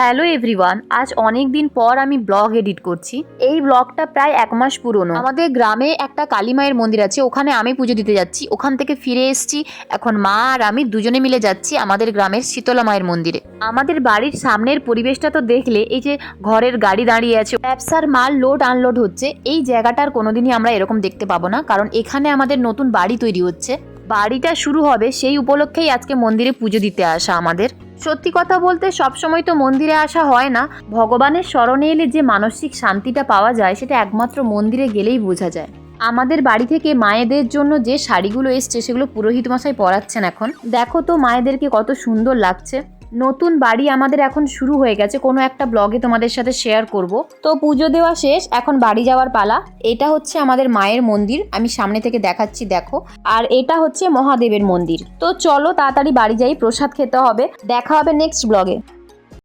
Hello everyone, আজ অনেক দিন পর আমি ব্লগ এডিট করছি। এই ব্লগটা প্রায় 1 মাস পুরনো। আমাদের গ্রামে একটা কালী মায়ের মন্দির আছে, ওখানে আমি পুজো দিতে যাচ্ছি। ওখান থেকে ফিরে এসেছি, এখন মা আর আমি দুজনে মিলে যাচ্ছি আমাদের গ্রামের শীতলা মায়ের মন্দিরে। আমাদের বাড়ির সামনের পরিবেশটা তো দেখলে, এই যে ঘরের গাড়ি দাঁড়িয়ে আছে, ব্যবসার মাল লোড আনলোড হচ্ছে। এই জায়গাটার কোনোদিনই আমরা এরকম দেখতে পাবো না, কারণ এখানে আমাদের নতুন বাড়ি তৈরি হচ্ছে। বাড়িটা শুরু হবে সেই উপলক্ষেই আজকে মন্দিরে পুজো দিতে আসা আমাদের। সত্যি কথা বলতে সবসময় তো মন্দিরে আসা হয় না। ভগবানের শরণে এলে যে মানসিক শান্তিটা পাওয়া যায় সেটা একমাত্র মন্দিরে গেলেই বোঝা যায়। আমাদের বাড়ি থেকে মায়েদের জন্য যে শাড়িগুলো এসছে সেগুলো পুরোহিত মশাই পরাচ্ছেন এখন। দেখো তো মায়েদেরকে কত সুন্দর লাগছে। নতুন বাড়ি আমাদের এখন শুরু হয়ে গেছে, কোনো একটা ব্লগে তোমাদের সাথে শেয়ার করব। তো পুজো দেওয়া শেষ, এখন বাড়ি যাওয়ার পালা। এটা হচ্ছে আমাদের মায়ের মন্দির, আমি সামনে থেকে দেখাচ্ছি দেখো। আর এটা হচ্ছে মহাদেবের মন্দির। তো চলো তাড়াতাড়ি বাড়ি যাই, প্রসাদ খেতে হবে। দেখা হবে নেক্সট ব্লগে।